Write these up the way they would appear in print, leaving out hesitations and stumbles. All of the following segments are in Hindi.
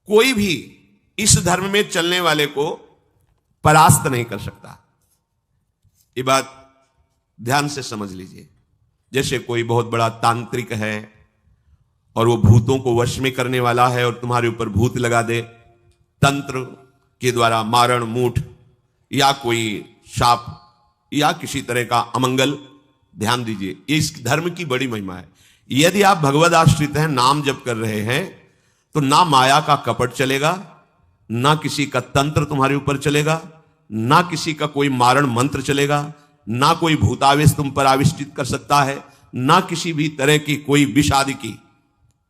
कोई भी इस धर्म में चलने वाले को परास्त नहीं कर सकता। ये बात ध्यान से समझ लीजिए। जैसे कोई बहुत बड़ा तांत्रिक है और वो भूतों को वश में करने वाला है और तुम्हारे ऊपर भूत लगा दे, तंत्र के द्वारा मारण मूठ या कोई शाप या किसी तरह का अमंगल, ध्यान दीजिए, इस धर्म की बड़ी महिमा है। यदि आप भगवद आश्रित हैं, नाम जप कर रहे हैं, तो ना माया का कपट चलेगा, ना किसी का तंत्र तुम्हारे ऊपर चलेगा, ना किसी का कोई मारण मंत्र चलेगा, ना कोई भूतावेश तुम पर आविष्टित कर सकता है, ना किसी भी तरह की कोई विष आदि की।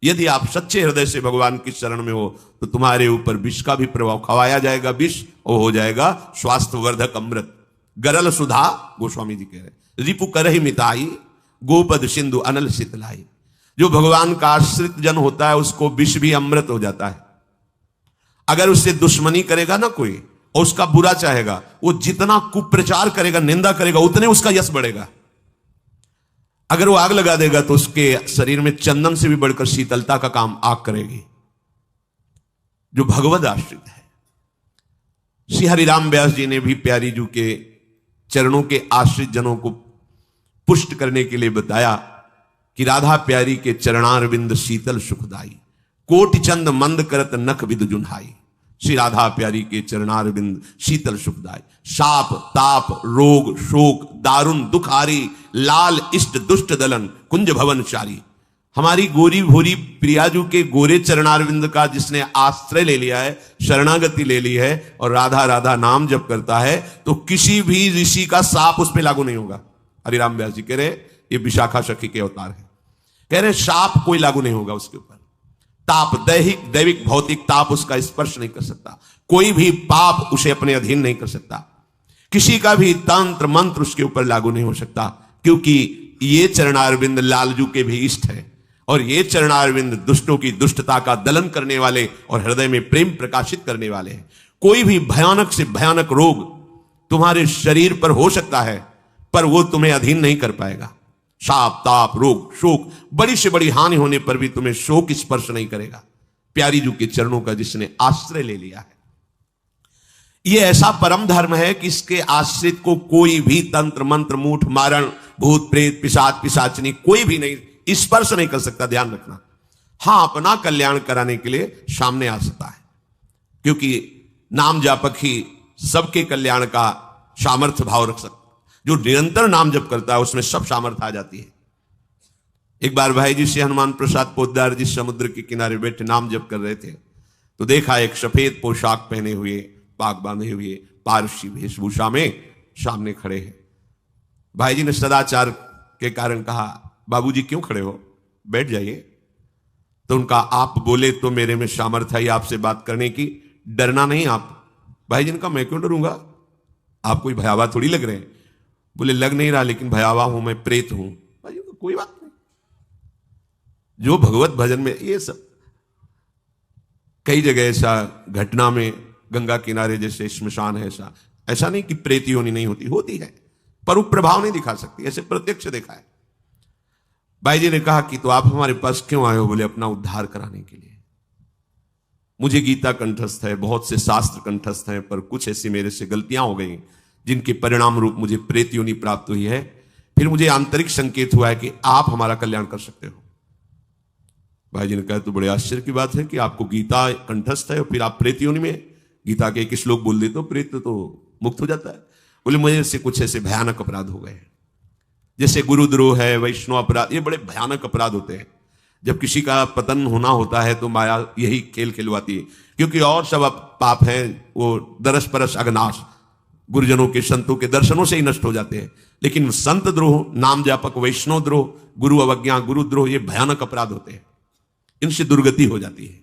यदि आप सच्चे हृदय से भगवान की शरण में हो तो तुम्हारे ऊपर विष का भी प्रभाव खवाया जाएगा, विष और हो जाएगा स्वास्थ्यवर्धक अमृत। गरल सुधा, गोस्वामी जी कह रहे, रिपु करहि मिताई, गोपद सिंधु अनल शीतलाई। जो भगवान का आश्रित जन होता है उसको विष भी अमृत हो जाता है। अगर उससे दुश्मनी करेगा ना कोई और उसका बुरा चाहेगा, वो जितना कुप्रचार करेगा, निंदा करेगा, उतने उसका यश बढ़ेगा। अगर वो आग लगा देगा तो उसके शरीर में चंदन से भी बढ़कर शीतलता का काम आग करेगी। जो भगवद आश्रित है, श्री हरिराम व्यास जी ने भी प्यारी जू के चरणों के आश्रित जनों को पुष्ट करने के लिए बताया कि राधा प्यारी के चरणारविंद शीतल सुखदाई, कोटि चंद मंद करत नख विद जुन्हाई। श्री राधा प्यारी के चरणारविंद शीतल सुखदाई। शाप ताप रोग शोक दारुण दुख हारी, लाल इष्ट दुष्ट दलन कुंज भवन चारी। हमारी गोरी भोरी प्रियाजू के गोरे चरणारविंद का जिसने आश्रय ले लिया है, शरणागति ले ली है और राधा राधा नाम जप करता है, तो किसी भी ऋषि का साप उस पर लागू नहीं होगा। हरिराम व्यास जी कह रहे ये विशाखा सखी के अवतार है, कह रहे शाप कोई लागू नहीं होगा उसके ऊपर। ताप दैहिक दैविक भौतिक ताप उसका स्पर्श नहीं कर सकता। कोई भी पाप उसे अपने अधीन नहीं कर सकता। किसी का भी तंत्र मंत्र उसके ऊपर लागू नहीं हो सकता, क्योंकि ये चरणारविंद लालजू के भी इष्ट है और ये चरणारविंद दुष्टों की दुष्टता का दलन करने वाले और हृदय में प्रेम प्रकाशित करने वाले हैं। कोई भी भयानक से भयानक रोग तुम्हारे शरीर पर हो सकता है, पर वो तुम्हें अधीन नहीं कर पाएगा। शाप ताप रोग शोक, बड़ी से बड़ी हानि होने पर भी तुम्हें शोक स्पर्श नहीं करेगा। प्यारी जू के चरणों का जिसने आश्रय ले लिया है, यह ऐसा परम धर्म है कि इसके आश्रित को कोई भी तंत्र मंत्र मूठ मारण भूत प्रेत पिशाच पिशाचनी कोई भी नहीं स्पर्श नहीं कर सकता। ध्यान रखना। हां, अपना कल्याण कराने के लिए सामने आ सकता है, क्योंकि नाम जापक ही सबके कल्याण का सामर्थ्य भाव रख सकता। जो निरंतर नाम जप करता है उसमें सब सामर्थ्य आ जाती है। एक बार भाई जी से हनुमान प्रसाद पोद्दार जी समुद्र के किनारे बैठे नाम जप कर रहे थे, तो देखा एक सफेद पोशाक पहने हुए पाग बांधे हुए पारसी वेशभूषा में सामने खड़े हैं। भाई जी ने सदाचार के कारण कहा, बाबूजी क्यों खड़े हो, बैठ जाइए। तो उनका आप बोले तो मेरे में सामर्थ्य है आपसे बात करने की, डरना नहीं आप। भाई जी ने कहा मैं क्यों डरूंगा, आप कोई भयावह थोड़ी लग रहे हैं। बोले लग नहीं रहा, लेकिन भयावह हूं, मैं प्रेत हूं। भाई जी कोई बात नहीं, जो भगवत भजन में ये सब कई जगह ऐसा घटना में, गंगा किनारे जैसे श्मशान है, ऐसा नहीं कि प्रेत योनि नहीं होती, होती है, पर वो प्रभाव नहीं दिखा सकती, ऐसे प्रत्यक्ष देखा है। भाई जी ने कहा कि तो आप हमारे पास क्यों आए हो? बोले अपना उद्धार कराने के लिए। मुझे गीता कंठस्थ है, बहुत से शास्त्र कंठस्थ हैं, पर कुछ ऐसी मेरे से गलतियां हो गई जिनके परिणाम रूप मुझे प्रेत योनि प्राप्त हुई है। फिर मुझे आंतरिक संकेत हुआ है कि आप हमारा कल्याण कर सकते हो। भाई जी ने कहा तो बड़े आश्चर्य की बात है कि आपको गीता कंठस्थ है और फिर आप प्रेत योनि में। गीता के एक श्लोक बोल दे तो प्रेत तो मुक्त हो जाता है। बोले मुझे से कुछ ऐसे भयानक अपराध हो गए, जैसे गुरुद्रोह है, वैष्णव अपराध, ये बड़े भयानक अपराध होते हैं। जब किसी का पतन होना होता है तो माया यही खेल खिलवाती है, क्योंकि और सब पाप हैं वो दरस परस अगनाश, गुरुजनों के संतों के दर्शनों से ही नष्ट हो जाते हैं। लेकिन संत द्रोह, नाम जापक, वैष्णव द्रोह, गुरु अवज्ञा, गुरुद्रोह, ये भयानक अपराध होते हैं, इनसे दुर्गति हो जाती है।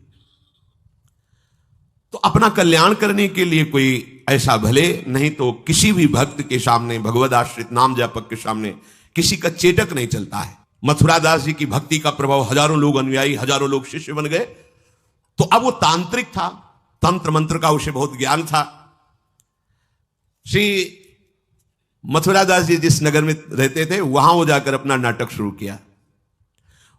तो अपना कल्याण करने के लिए कोई ऐसा भले नहीं तो किसी भी भक्त के सामने, भगवद आश्रित नाम जापक के सामने किसी का चेटक नहीं चलता है। मथुरा दास जी की भक्ति का प्रभाव, हजारों लोग अनुयायी, हजारों लोग शिष्य बन गए। तो अब वो तांत्रिक था, तंत्र मंत्र का उसे बहुत ज्ञान था। श्री मथुरा दास जी जिस नगर में रहते थे वहां वो जाकर अपना नाटक शुरू किया।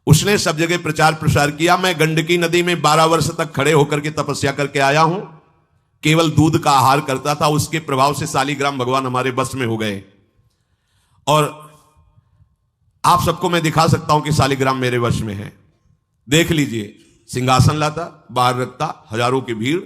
उसने सब जगह प्रचार प्रसार किया, मैं गंडकी नदी में 12 वर्ष तक खड़े होकर के तपस्या करके आया हूं, केवल दूध का आहार करता था, उसके प्रभाव से शालिग्राम भगवान हमारे बस में हो गए। और आप सबको मैं दिखा सकता हूं कि शालिग्राम मेरे वश में है। देख लीजिए, सिंहासन लाता, बाहर रखता, हजारों की भीड़,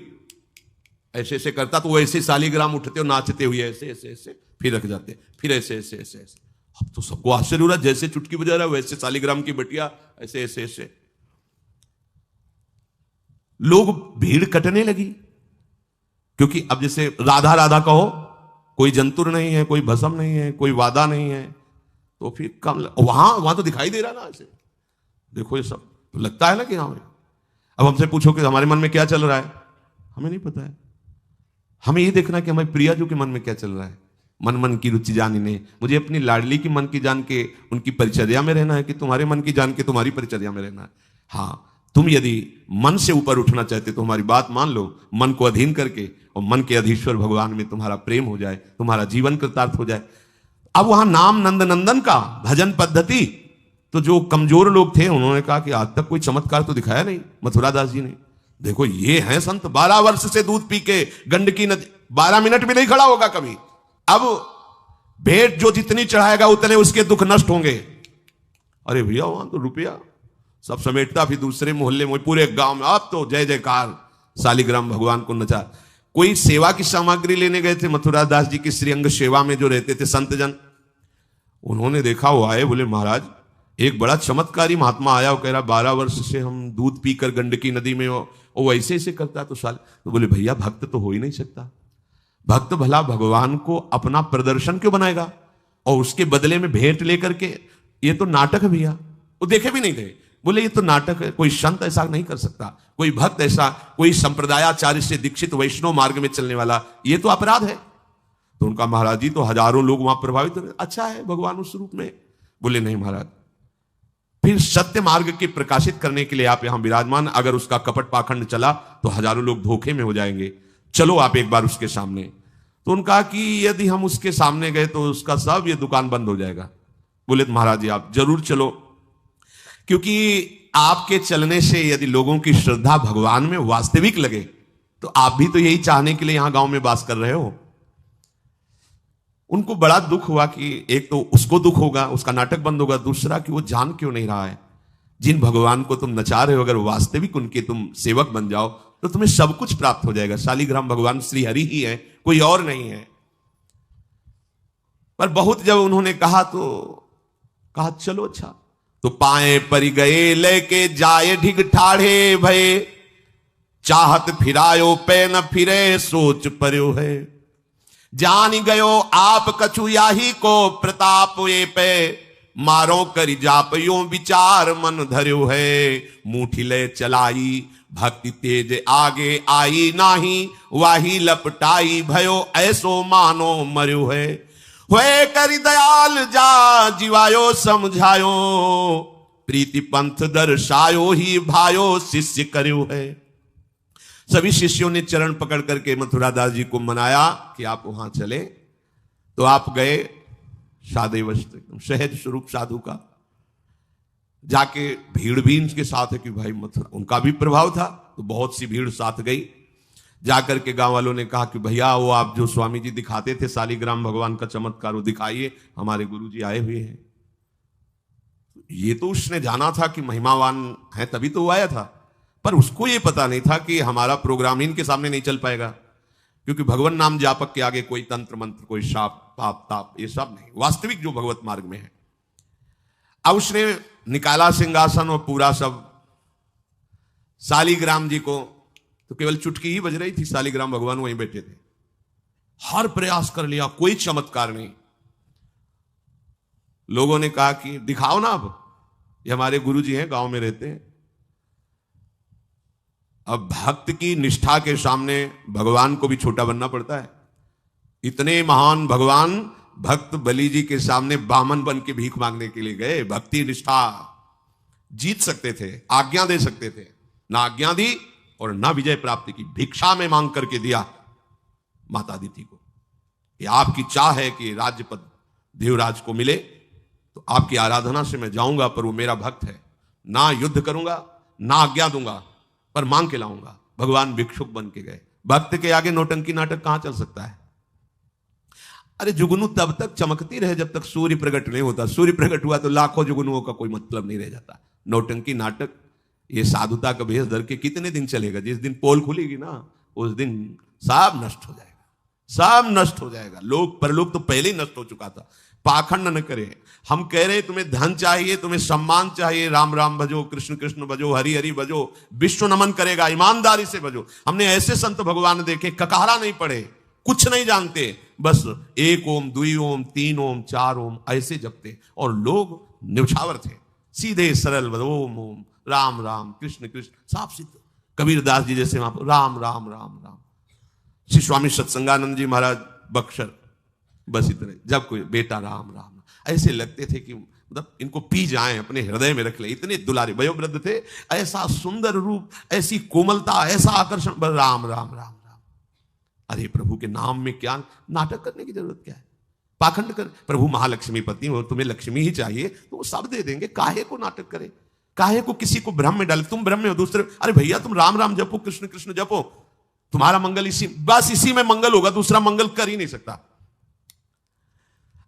ऐसे ऐसे करता तो वो ऐसे शालिग्राम उठते और नाचते हुए ऐसे ऐसे ऐसे फिर रख जाते, फिर ऐसे ऐसे ऐसे ऐसे। अब तो सबको आश्चर्य हो रहा, जैसे चुटकी बजा रहा है वैसे शालिग्राम की बटिया ऐसे ऐसे ऐसे। लोग भीड़ कटने लगी, क्योंकि अब जैसे राधा राधा कहो, कोई जंतुर नहीं है, कोई भस्म नहीं है, कोई वादा नहीं है, तो फिर कम वहां तो दिखाई दे रहा ना ऐसे। देखो ये सब तो लगता है ना कि हमें, अब हमसे पूछो कि हमारे मन में क्या चल रहा है, हमें नहीं पता है। हमें ये देखना कि हमारे प्रिया जो के मन में क्या चल रहा है। मन मन की रुचि जानिने, मुझे अपनी लाडली की मन की जान के उनकी परिचर्या में रहना है कि तुम्हारे मन की जान के तुम्हारी परिचर्या में रहना है। हाँ, तुम यदि मन से ऊपर उठना चाहते तो हमारी बात मान लो, मन को अधीन करके, और मन के अधीश्वर भगवान में तुम्हारा प्रेम हो जाए, तुम्हारा जीवन कृतार्थ हो जाए। अब वहां नाम नंद नंदन का भजन पद्धति, तो जो कमजोर लोग थे उन्होंने कहा कि आज तक कोई चमत्कार तो दिखाया नहीं मथुरा दास जी ने। देखो ये है संत, 12 वर्ष से दूध पी के गंडकी नदी, 12 मिनट भी नहीं खड़ा होगा कभी। अब भेंट जो जितनी चढ़ाएगा उतने उसके दुख नष्ट होंगे। अरे भैया वहां तो रुपया सब समेटता, फिर दूसरे मोहल्ले में पूरे गांव में अब तो जय जयकार, शालिग्राम भगवान को नचा। कोई सेवा की सामग्री लेने गए थे मथुरा दास जी की श्रीअंग सेवा में जो रहते थे संत जन, उन्होंने देखा वो आए, बोले महाराज एक बड़ा चमत्कारी महात्मा आया, वो कह रहा 12 वर्ष से हम दूध पीकर गंडकी नदी में वो ऐसे ऐसे करता। तो बोले भैया भक्त तो हो ही नहीं सकता, भक्त भला भगवान को अपना प्रदर्शन क्यों बनाएगा, और उसके बदले में भेंट लेकर के, ये तो नाटक है भैया। वो देखे भी नहीं थे, बोले ये तो नाटक है, कोई संत ऐसा नहीं कर सकता, कोई भक्त ऐसा, कोई संप्रदायाचार्य से दीक्षित वैष्णव मार्ग में चलने वाला, ये तो अपराध है। तो उनका महाराज जी तो हजारों लोग वहां प्रभावित हो, अच्छा है भगवान उस रूप में। बोले नहीं महाराज, फिर सत्य मार्ग के प्रकाशित करने के लिए आप यहां विराजमान, अगर उसका कपट पाखंड चला तो हजारों लोग धोखे में हो जाएंगे, चलो आप एक बार उसके सामने। तो उनका कि यदि हम उसके सामने गए तो उसका सब ये दुकान बंद हो जाएगा। बोले तो महाराज जी आप जरूर चलो, क्योंकि आपके चलने से यदि लोगों की श्रद्धा भगवान में वास्तविक लगे तो आप भी तो यही चाहने के लिए यहां गांव में वास कर रहे हो। उनको बड़ा दुख हुआ कि एक तो उसको दुख होगा, उसका नाटक बंद होगा, दूसरा कि वो जान क्यों नहीं रहा है जिन भगवान को तुम नचा रहे हो, अगर वास्तविक उनके तुम सेवक बन जाओ तो तुम्हें सब कुछ प्राप्त हो जाएगा। शालिग्राम भगवान श्री हरि ही है, कोई और नहीं है। पर बहुत जब उन्होंने कहा तो कहा चलो अच्छा, तो पाए परि गए लेके जाए ढिग ठाढ़े भये, चाहत फिरायो पे न फिरे सोच पर्यो है, जान गयो आप कछु याही को प्रताप ये पे, मारो करी जाप यो विचार मन धर्यो है, मुठी ले चलाई भक्ति तेज आगे आई नाही, वाही लपटाई भयो ऐसो मानो मर्यो है, हुए करी दयाल जा जीवायो समझायो, प्रीति पंथ दर्शायो ही भायो शिष्य कर्यो है। सभी शिष्यों ने चरण पकड़ करके मथुरा दास जी को मनाया कि आप वहां चले। तो आप गए सादे सहज स्वरूप साधु का, जाके भीड़ भी इनके साथ है कि भाई मथुरा, उनका भी प्रभाव था तो बहुत सी भीड़ साथ गई। जाकर के गांव वालों ने कहा कि भैया वो आप जो स्वामी जी दिखाते थे शालिग्राम भगवान का चमत्कार वो दिखाइए, हमारे गुरुजी आए हुए हैं। ये तो उसने जाना था कि महिमावान है तभी तो वो आया था, पर उसको ये पता नहीं था कि हमारा प्रोग्राम इनके सामने नहीं चल पाएगा, क्योंकि भगवान नाम जापक के आगे कोई तंत्र मंत्र, कोई शाप पाप ताप ये सब नहीं, वास्तविक जो भगवत मार्ग में है। अब उसने निकाला सिंहासन और पूरा सब शालिग्राम जी को, तो केवल चुटकी ही बज रही थी, शालिग्राम भगवान वहीं बैठे थे। हर प्रयास कर लिया, कोई चमत्कार नहीं। लोगों ने कहा कि दिखाओ ना, अब ये हमारे गुरु जी हैं, गांव में रहते हैं। अब भक्त की निष्ठा के सामने भगवान को भी छोटा बनना पड़ता है। इतने महान भगवान भक्त बलि जी के सामने बामन बन के भीख मांगने के लिए गए। भक्ति निष्ठा जीत सकते थे, आज्ञा दे सकते थे, ना आज्ञा दी और ना विजय प्राप्ति की, भिक्षा में मांग करके दिया माता अदिति को कि आपकी चाह है कि राज्य पद देवराज को मिले, तो आपकी आराधना से मैं जाऊंगा, पर वो मेरा भक्त है, ना युद्ध करूंगा ना आज्ञा दूंगा, पर मांग के लाऊंगा। भगवान भिक्षुक बन के गए। भक्त के आगे नौटंकी नाटक कहां चल सकता है? अरे जुगनू तब तक चमकती रहे जब तक सूर्य प्रकट नहीं होता। सूर्य प्रकट हुआ तो लाखों जुगनुओं का कोई मतलब नहीं रह जाता। नौटंकी नाटक ये साधुता का भेष धर के कितने दिन चलेगा? जिस दिन पोल खुलेगी ना उस दिन सब नष्ट हो जाएगा, सब नष्ट हो जाएगा। लोग परलोक तो पहले ही नष्ट हो चुका था। पाखंड न करे। हम कह रहे तुम्हें धन चाहिए, तुम्हें सम्मान चाहिए, राम राम भजो, कृष्ण कृष्ण भजो, हरि हरि भजो, विश्व नमन करेगा, ईमानदारी से भजो। हमने ऐसे संत भगवान देखे ककारा नहीं पड़े, कुछ नहीं जानते, बस एक ओम, दुई ओम, तीन ओम, चार ओम ऐसे जपते, और लोग न्यौछावर थे, सीधे सरल ओम ओम राम राम कृष्ण कृष्ण, साफ सिद्ध। कबीर दास जी जैसे वहां राम राम राम राम। श्री स्वामी सत्संगानंद जी महाराज बक्सर, बस इतने। जब कोई बेटा राम राम ऐसे लगते थे कि मतलब इनको पी जाएं, अपने हृदय में रख ले। इतने दुलारे वयोवृद्ध थे, ऐसा सुंदर रूप, ऐसी कोमलता, ऐसा आकर्षण, बस राम राम राम राम। अरे प्रभु के नाम में क्या नाटक करने की जरूरत क्या है? पाखंड कर। प्रभु महालक्ष्मी पति हो, तुम्हें लक्ष्मी ही चाहिए तो वो सब दे देंगे। काहे को नाटक करे? काहे को किसी को भ्रम में डाले? तुम भ्रम में हो, दूसरे अरे भैया तुम राम राम जपो, कृष्ण कृष्ण जपो, तुम्हारा मंगल इसी, बस इसी में मंगल होगा, दूसरा मंगल कर ही नहीं सकता।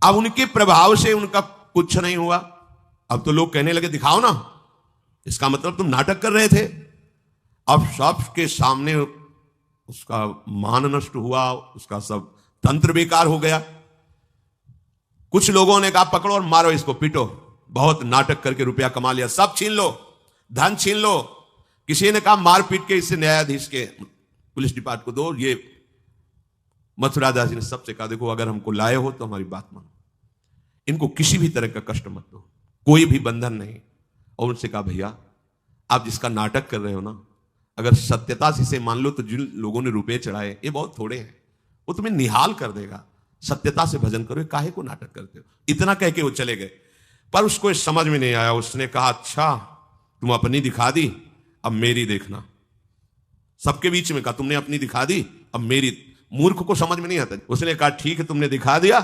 अब उनके प्रभाव से उनका कुछ नहीं हुआ। अब तो लोग कहने लगे दिखाओ ना, इसका मतलब तुम नाटक कर रहे थे। अब सबके सामने उसका मान नष्ट हुआ, उसका सब तंत्र बेकार हो गया। कुछ लोगों ने कहा पकड़ो और मारो इसको, पीटो, बहुत नाटक करके रुपया कमा लिया, सब छीन लो, धन छीन लो। किसी ने कहा मार पीट के इसे न्यायाधीश के पुलिस डिपार्टमेंट को दो। ये मथुरा दास जी ने सबसे कहा देखो अगर हमको लाए हो तो हमारी बात मानो, इनको किसी भी तरह का कष्ट मत दो, कोई भी बंधन नहीं। और उनसे कहा भैया आप जिसका नाटक कर रहे हो ना, अगर सत्यता से इसे मान लो तो जिन लोगों ने रुपए चढ़ाए ये बहुत थोड़े हैं, वो तुम्हें निहाल कर देगा। सत्यता से भजन करो, काहे को नाटक करते हो? इतना कह के वो चले गए। पर उसको इस समझ में नहीं आया। उसने कहा अच्छा तुम अपनी दिखा दी, अब मेरी देखना। सबके बीच में कहा तुमने अपनी दिखा दी, अब मेरी। मूर्ख को समझ में नहीं आता। उसने कहा ठीक है तुमने दिखा दिया,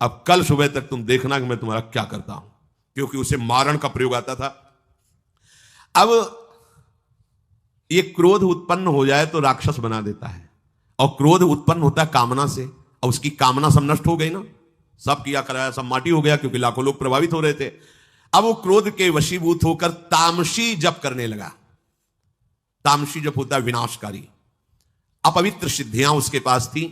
अब कल सुबह तक तुम देखना कि मैं तुम्हारा क्या करता हूं। क्योंकि उसे मारण का प्रयोग आता था। अब ये क्रोध उत्पन्न हो जाए तो राक्षस बना देता है, और क्रोध उत्पन्न होता है कामना से, और उसकी कामना सब नष्ट हो गई ना, सब किया कराया सब माटी हो गया, क्योंकि लाखों लोग प्रभावित हो रहे थे। अब वो क्रोध के वशीभूत होकर तामसी जप करने लगा। तामसी जप होता है विनाशकारी। अपवित्र सिद्धियां उसके पास थी।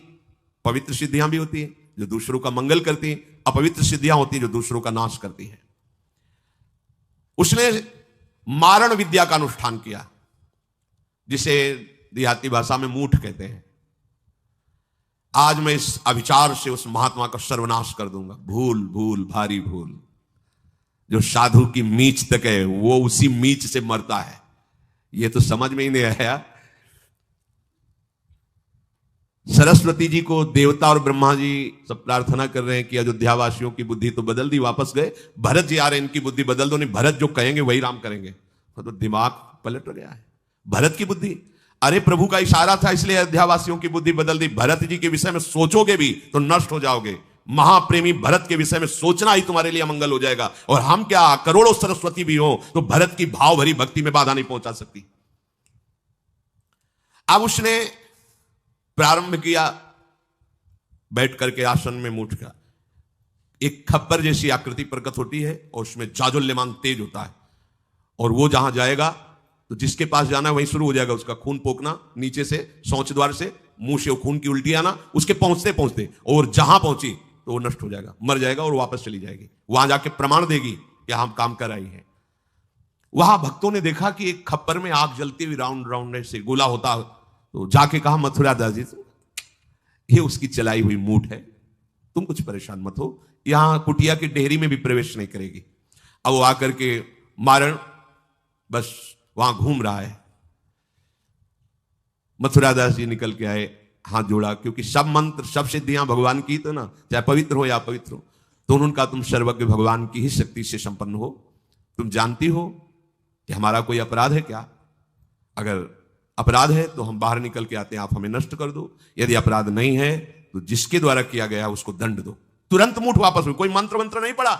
पवित्र सिद्धियां भी होती है जो दूसरों का मंगल करती है, अपवित्र सिद्धियां होती है जो दूसरों का नाश करती है। उसने मारण विद्या का अनुष्ठान किया, जिसे देहाती भाषा में मूठ कहते हैं। आज मैं इस अविचार से उस महात्मा का सर्वनाश कर दूंगा। भूल भूल भारी भूल। जो साधु की मीच तक है वो उसी मीच से मरता है, ये तो समझ में ही नहीं आया। सरस्वती जी को देवता और ब्रह्मा जी सब प्रार्थना कर रहे हैं कि अयोध्यावासियों की बुद्धि तो बदल दी, वापस गए। भरत जी आ रहे हैं, इनकी बुद्धि बदल दो, नहीं भरत जो कहेंगे वही राम करेंगे। तो दिमाग पलट गया है। भरत की बुद्धि, अरे प्रभु का इशारा था इसलिए अयोध्यावासियों की बुद्धि बदल दी। भरत जी के विषय में सोचोगे भी तो नष्ट हो जाओगे। महाप्रेमी भरत के विषय में सोचना ही तुम्हारे लिए मंगल हो जाएगा। और हम क्या करोड़ों सरस्वती भी हो तो भरत की भाव भरी भक्ति में बाधा नहीं पहुंचा सकती। अब उसने प्रारंभ किया बैठ करके आसन में मूठ का। एक खप्पर जैसी आकृति प्रकट होती है और उसमें जाजुल्यमान तेज होता है, और वो जहां जाएगा तो जिसके पास जाना है वहीं शुरू हो जाएगा उसका खून पोकना, नीचे से शौच द्वार से मुंह से खून की उल्टी आना, उसके पहुंचते पहुंचते, और जहां पहुंची तो वो नष्ट हो जाएगा, मर जाएगा और वापस चली जाएगी। वहां जाके प्रमाण देगी कि हम काम कर आई है। वहां भक्तों ने देखा कि एक खप्पर में आग जलती हुई राउंड राउंड से गोला होता, तो जाके कहा मथुरा दास जी से, ये उसकी चलाई हुई मूठ है, तुम कुछ परेशान मत हो, यहां कुटिया की डेहरी में भी प्रवेश नहीं करेगी। अब वो आकर के मारण बस वहां घूम रहा है। मथुरा दास जी निकल के आए, हाथ जोड़ा, क्योंकि सब मंत्र सब सिद्धियां भगवान की तो ना, चाहे पवित्र हो या अपवित्र हो। तो उन्होंने कहा तुम सर्वज्ञ भगवान की ही शक्ति से संपन्न हो, तुम जानती हो कि हमारा कोई अपराध है क्या? अगर अपराध है तो हम बाहर निकल के आते हैं, आप हमें नष्ट कर दो। यदि अपराध नहीं है तो जिसके द्वारा किया गया उसको दंड दो। तुरंत मूठ वापस हुई, कोई मंत्र मंत्र नहीं पड़ा,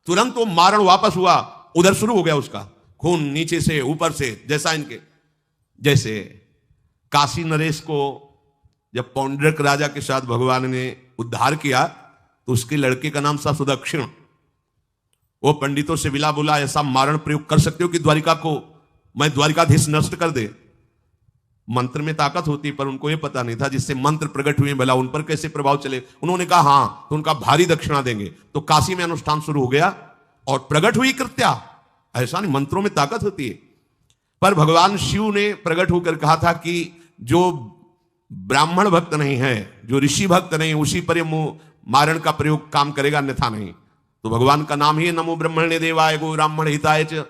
तुरंत वो मारण वापस हुआ, उधर शुरू हो गया उसका। खून नीचे से ऊपर से, जैसा इनके, जैसे काशी नरेश को जब पौंड्रक राजा के साथ भगवान ने उद्धार किया तो उसके लड़के का नाम था सुदक्षिण। वो पंडितों से बिला बुला ऐसा मारण प्रयोग कर सकते हो कि द्वारिका को मैं द्वारिकाधीश नष्ट कर दे। मंत्र में ताकत होती, पर उनको यह पता नहीं था जिससे मंत्र प्रकट हुए भला उन पर कैसे प्रभाव चले। उन्होंने कहा हां, तो उनका भारी दक्षिणा देंगे। तो काशी में अनुष्ठान शुरू हो गया और प्रकट हुई कृत्या। ऐसा नहीं, मंत्रों में ताकत होती है। पर भगवान शिव ने प्रकट होकर कहा था कि जो ब्राह्मण भक्त नहीं है, जो ऋषि भक्त नहीं, उसी पर मारण का प्रयोग काम करेगा, अन्यथा नहीं। तो भगवान का नाम ही नमो ब्रह्मण्य देवाय गो ब्राह्मण हिताय च।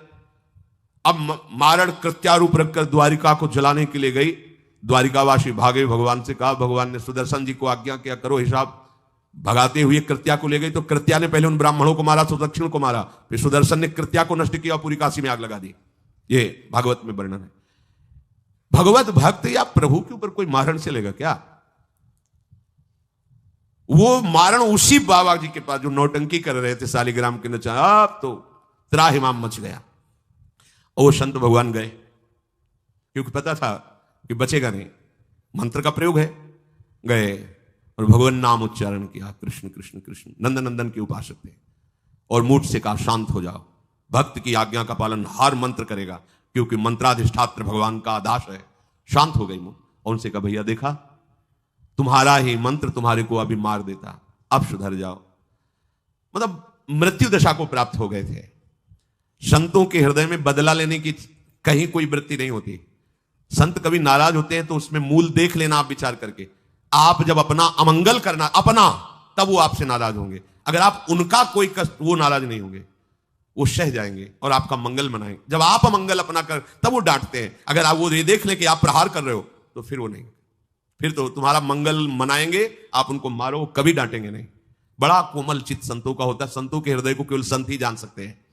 अब मारण कृत्यारूप रखकर द्वारिका को जलाने के लिए गई। द्वारिकावासी भागे, भगवान से कहा। भगवान ने सुदर्शन जी को आज्ञा किया, करो हिसाब। भगाते हुए कृत्या को ले गई तो कृत्या ने पहले उन ब्राह्मणों को मारा, सुदक्षिण को मारा, फिर सुदर्शन ने कृत्या को नष्ट किया, पूरी काशी में आग लगा दी। ये भागवत में वर्णन है। भगवत भक्त या प्रभु के ऊपर कोई मारण चलेगा क्या? वो मारण उसी बाबा जी के पास जो नौटंकी कर रहे थे शालिग्राम के नचा, अब तो त्राहिमाम मच गया। और वो संत भगवान गए, क्योंकि पता था कि बचेगा नहीं, मंत्र का प्रयोग है। गए और भगवान नाम उच्चारण किया, कृष्ण कृष्ण कृष्ण। नंद नंदन के उपासक थे और मूठ से कहा शांत हो जाओ। भक्त की आज्ञा का पालन हर मंत्र करेगा, क्योंकि मंत्राधिष्ठात्र भगवान का आदेश है। शांत हो गई मूठ और उनसे कहा भैया देखा, तुम्हारा ही मंत्र तुम्हारे को अभी मार देता, अब सुधर जाओ। मतलब मृत्यु दशा को प्राप्त हो गए थे। संतों के हृदय में बदला लेने की कहीं कोई वृत्ति नहीं होती। संत कभी नाराज होते हैं तो उसमें मूल देख लेना आप विचार करके। आप जब अपना अमंगल करना अपना, तब वो आपसे नाराज होंगे। अगर आप उनका कोई कष्ट, वो नाराज नहीं होंगे, वो सह जाएंगे और आपका मंगल मनाएंगे। जब आप अमंगल अपना कर, तब वो डांटते हैं। अगर आप वो ये देख लें कि आप प्रहार कर रहे हो, तो फिर वो नहीं, फिर तो तुम्हारा मंगल मनाएंगे, आप उनको मारो, कभी डांटेंगे नहीं। बड़ा कोमल चित्त संतों का होता है। संतों के हृदय को केवल संत ही जान सकते हैं।